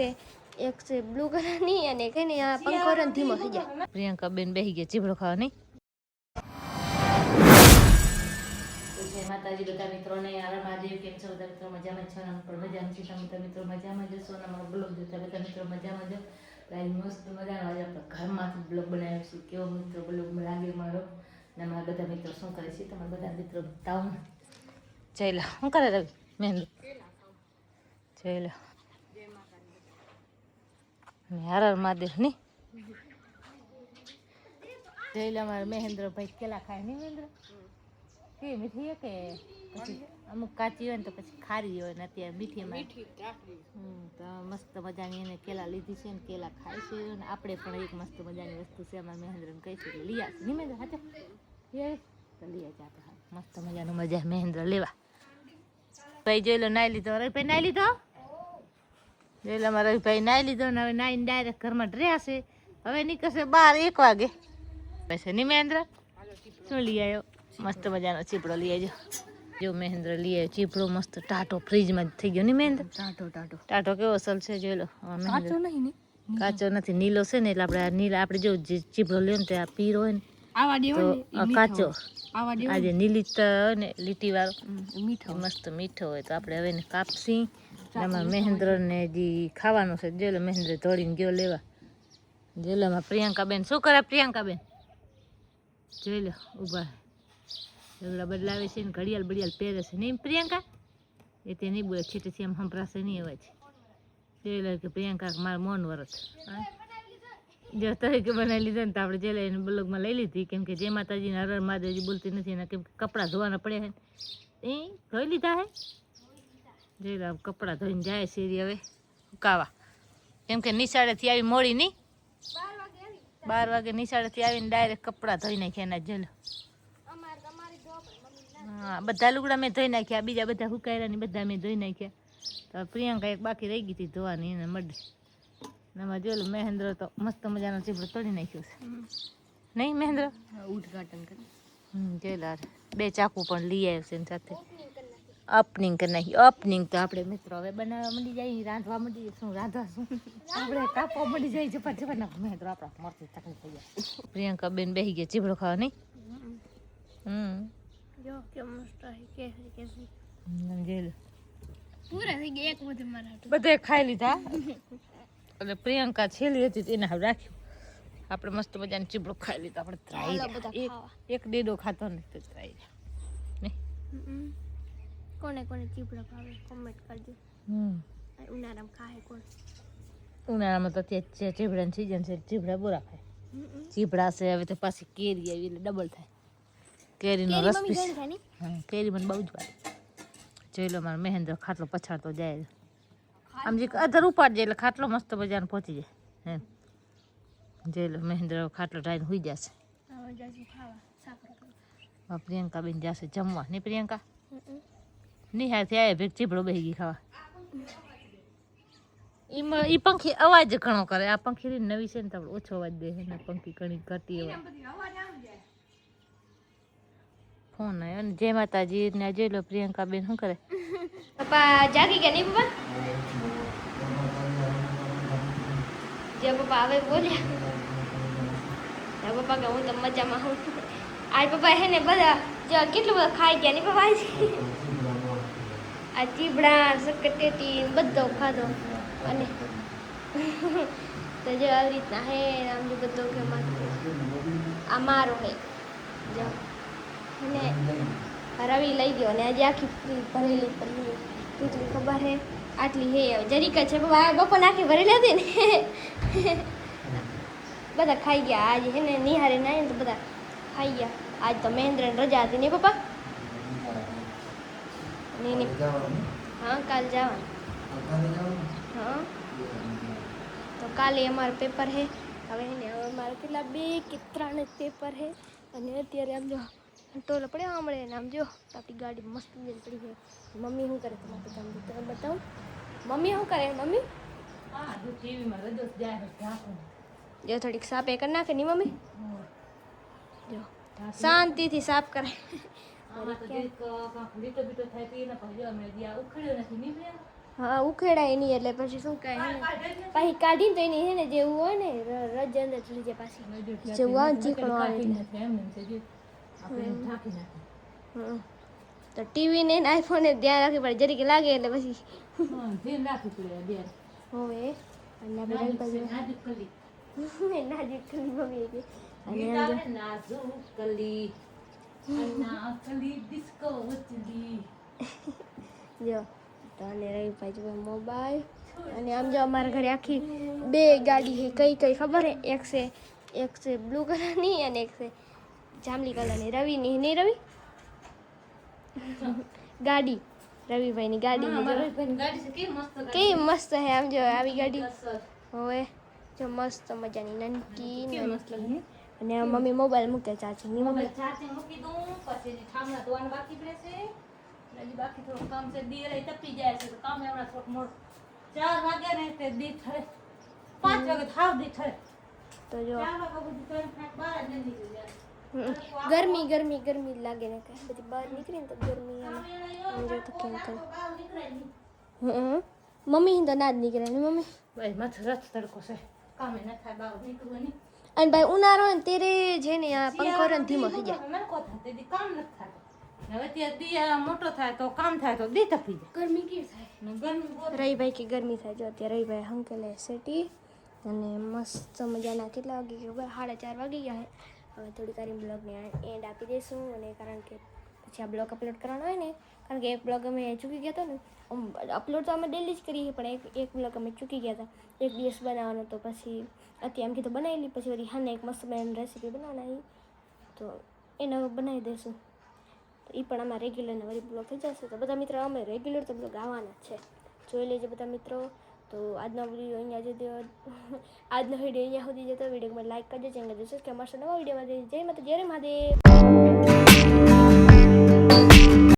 એક છે બ્લુ કલરની અને એક ને આ પંખો રન ધીમો થઈ જાય. પ્રિયંકા બેન બેહી ગયા ચીભડો ખાવા નહીં. જય માતાજી બધા મિત્રોને આરામ મહાદેવ. કેમ છો બધા મિત્રો? મજામાં છો ને? પણ મજામાં છીએ તમે મિત્રો મજામાં જશો ને અમારો બ્લોગ જોતા બધા મિત્રો મજામાં જ. મસ્ત મજાનો આજે આપણે ઘરમાંથી બ્લોગ બનાવીશું. કેવો મિત્રો બ્લોગ લાગે મારો ને અમારા બધા મિત્રો શું કરે છે તમારા બધા મિત્રો બતાવો ને. જયલા શું કરે રવિ? મહેંદી જયલા હર હર મહાદેવ ની જયલા મારા મહેન્દ્રભાઈ કેલા ખાય નહીં મહેન્દ્ર? કે મીઠી કે પછી અમુક કાચી હોય ને તો પછી ખારી હોય ને અત્યારે મીઠીમાં તો મસ્ત મજાની એને કેલા લીધી છે ને કેલા ખાય છે ને આપણે પણ એક મસ્ત મજાની વસ્તુ છે અમારા મહેન્દ્રને કહીશું એટલે લઈ આવશે નહીં મહેન્દ્ર? હાથે તો લઈ આવજે આપણે મસ્ત મજાનું મજા મહેન્દ્ર લેવા. ભાઈ જોઈ લો નાઈ લીધો. રવિભાઈ નાઈ લીધો? જોઈ લો અમારા રવિભાઈ નાઈ લીધો ને હવે નાઈને ડાયરેક્ટ ઘરમાં ડ્રેસ છે. હવે નીકળશે 12-1 વાગે પછી નહીં મહેન્દ્ર? શું લઈ આવ્યો? મસ્ત મજાનો ચીપડો લઈ આવજો. જો મહેન્દ્ર લઈ આવ્યો ચીપડો મસ્ત ટાટો ફ્રીજમાં જ થઈ ગયો નહીં મહેન્દ્ર? ટાટો કેવો અસલ છે જોઈ લો. કાચો નથી નીલો છે ને એટલે આપણે જો ચીપડો લ્યો ને તે આ પીરો હોય ને તો કાચો આજે નીલી ને લીટી વાળો મીઠો મસ્ત મીઠો હોય તો આપણે હવે એને કાપસી. એમાં મહેન્દ્ર ને જે ખાવાનું છે જોઈ લો. મહેન્દ્ર દોડીને ગયો લેવા. જોઈ લો એમાં પ્રિયંકાબેન શું કરે? પ્રિયંકાબેન જોઈ લો ઊભા એવડા બદલાવે છે ને ઘડિયાળ બડિયાળ પહેરે છે નહીં પ્રિયંકા? એ તે નહીં બોલે છીટેથી એમ સંભળાશે નહીં અવાજ. જોઈ લો કે પ્રિયંકા મારા મૌન વ્રત જો તરીકે બનાવી લીધો ને તો આપણે જેલા એને બ્લોગમાં લઈ લીધી કેમ કે જય માતાજીને હર હર મહાદેવજી બોલતી નથી એના કેમ કે કપડાં ધોવાના પડ્યા છે એ ધોઈ લીધા હે. જોઈ લો કપડાં ધોઈને જાય છે હવે સુકાવા કેમ કે નિશાળેથી આવી મોડી નહીં 12 વાગે નિશાળેથી આવીને ડાયરેક્ટ કપડાં ધોઈ નાખ્યા એના જેલો. હા બધા લુગડા મેં ધોઈ નાખ્યા બીજા બધા હુકાયરા ની બધા મેં ધોઈ નાખ્યા. તો પ્રિયંકા એક બાકી રહી ગઈ હતી ધોવાની એને મડે. એમાં જોયેલું મહેન્દ્ર તો મસ્ત મજાનો ચીપડો તોડી નાખ્યો છે નહીં મહેન્દ્ર? ઉદઘાટન કરી જોયેલા 2 ચાકુ પણ લઈ આવ્યો છે એની સાથે ઓપનિંગ કરી નાખી. ઓપનિંગ તો આપણે મિત્રો હવે બનાવવા માંડી જાય રાંધવા માંડી શું રાંધવા શું આપણે કાપવા માંડી જાય ઝપટ ઝપટ ના મહેન્દ્ર આપણા મરતી તકલીફ થઈ જાય. પ્રિયંકા બેન બેસી ગયા ચીપડો ખાવા નહીં? જો કે મસ્ત હે કે જોયેલું પૂરા થઈ ગયા એક બધે મારા બધે ખાઈ લીધા એટલે પ્રિયંકા છેલ્લી હતી એને હવે રાખ્યું. આપણે મસ્ત મજાનો ચીપડો ખાઈ લીધો. આપણે ત્રાઈ એક ડેડો ખાતો નથી તો ત્રાઈ નહીં. કોને કોને ચીપડો ભાવે કોમેન્ટ કરજો. ઉનાળામાં ખાય કોણ? ઉનાળામાં તો ત્યાં ચીપડાની સીઝન છે ચીપડા બોરા ખાય. ચીપડા છે હવે તો પાછી કેરી આવી એટલે ડબલ થાય. કેરીનો રસ હા કેરી મને બહુ જ ભાવે. જોઈ લો મારો મહેન્દ્ર ખાટલો પછાડતો જાય આમ જે અધર ઉપાડ જાય એટલે ખાટલો મસ્ત મજાનો પહોંચી જાય એમ. જોઈ લો મહેન્દ્ર ખાટલો ઢાઈને સુઈ જશે. પ્રિયંકા બેન જશે જમવા નહીં પ્રિયંકા? નિહાળથી આવે ભેગ ચીપડો બેસી ગઈ ખાવા. એ પંખી અવાજ ઘણો કરે. આ પંખી નવી છે ને તો આપણે ઓછો અવાજ દે ને પંખી ઘણી ઘટી અવાજ. ફોન આવ્યો ને જય માતાજી ને જોઈ લો પ્રિયંકા બેન શું કરે? પપ્પા જાગી ગયા નહીં પપ્પા? જે પપ્પા હવે બોલ્યા પપ્પા કે હું તો મજામાં હું. આજ પપ્પા હે ને બધા જો કેટલું બધું ખાઈ ગયા નહીં પપ્પા? આ ચીબડા સકટેટી બધો ખાધો અને તો જો આવી રીતના હે આમ જો બધો કે આ મારો હે જો અને રવિ લઈ ગયો ને આજે આખી ભરેલી પડી કેટલી ખબર હે આટલી હે જરીક છે બપોર આખી ભરેલી હતી ને બધા ખાઈ ગયા. આજે હે ને નિહારે નાય તો બધા ખાઈ ગયા. આજ તો મહેન્દ્રને રજા હતી ને પપ્પા? હા કાલ જવાનું. હા તો કાલે અમારું પેપર હે. હવે ને હવે અમારે કેટલા 2 કે 3 પેપર હે અને અત્યારે આમ જો ટોલો પડ્યો હમણાં ને આમ જો આપણી ગાડી મસ્ત પડી છે. મમ્મી શું કરે તમારે તમે બતાવું? મમ્મી શું કરે? મમ્મી જો થોડીક સાફ એ કરી નાખે ની મમ્મી જો શાંતિથી સાફ કરે. હા ઉખેડાય નહીં એટલે પછી શું કહે હે ને પાછી કાઢીને તો એની હે ને જેવું હોય ને રજ અંદર ચડી જાય પાછી જેવું આવે ને ચીકણું આવે એટલે તો ટીવી ને આઈફોન ને ધ્યાન રાખવી પડે જરીક લાગે એટલે પછી હવે અને આપણે રવિભાઈ નાજુક કલી મમ્મી કે જો તો અને રવિભાઈ જો મોબાઈલ અને આમ જો અમારા ઘરે આખી 2 ગાડી છે કઈ કઈ ખબર હે એક છે બ્લુ કલરની અને એક છે જાંબલી કલરની રવિની નહીં રવિ ગાડી રવિભાઈની ગાડી કેવી મસ્ત હે આમ જો આવી ગાડી હવે જો મસ્ત મજાની નનકી અને મમ્મી મોબાઈલ મૂકે ચાર્જિંગ ની મમ્મી ચાર્જિંગ મૂકી દઉં પછી ઠામડા ધોવાનું બાકી પડે છે હજી બાકી થોડું કામ છે દી રહી તપી જાય છે તો કામ હમણાં થોડુંક મોડું 4 વાગ્યા ને તે દી થરે 5 વાગે થાવ દી થરે તો જો 4 વાગ્યા સુધી તો બહાર જ નીકળી જાય ગરમી લાગે ને કે પછી બહાર નીકળીને તો ગરમી આમ જો તો કેમ કરે મમ્મી તો ના જ નીકળે ને મમ્મી ભાઈ માથે રથ તડકો છે કામે ન થાય બહાર નીકળવું નહીં અને ભાઈ ઉનાળો હોય ને ત્યારે છે ને આ પંખો રન ધીમો થઈ જાય મને કો થાય તે દી કામ ન થાય હવે ત્યાં દી મોટો થાય તો કામ થાય તો દી તપી જાય ગરમી કેવી થાય ને ગરમી બહુ રવિભાઈ કે ગરમી થાય જો અત્યારે રવિભાઈ હંકેલે સેટી અને મસ્ત મજાના કેટલા વાગી ગયા 4:30 વાગી ગયા છે હવે થોડી તારી બ્લોગને એન્ડ આપી દઈશું અને કારણ કે પછી આ બ્લોગ અપલોડ કરવાનો હોય ને કારણ કે એક બ્લોગ અમે ચૂકી ગયા હતા ને અપલોડ તો અમે ડેલી જ કરીએ પણ એક બ્લોગ અમે ચૂકી ગયા હતા એક દિવસ બનાવવાનો તો પછી અત્યારે એમ કીધું બનાવી લી પછી વળી હાને એક મસ્ત બનાવીને રેસીપી બનાવવાની તો એને બનાવી દઈશું તો એ પણ અમારા રેગ્યુલરને વળી બ્લોગ થઈ જશે તો બધા મિત્રો અમે રેગ્યુલર તો બ્લોગ આવવાના જ છે જોઈ લેજો બધા મિત્રો તો આજનો વિડીયો અહીંયા સુધી જતો વિડીયોમાં લાઈક કરજો ચેનલ સબસ્ક્રાઈબ કરજો મળશે નવા વિડીયોમાં જય માતા જય મહાદેવ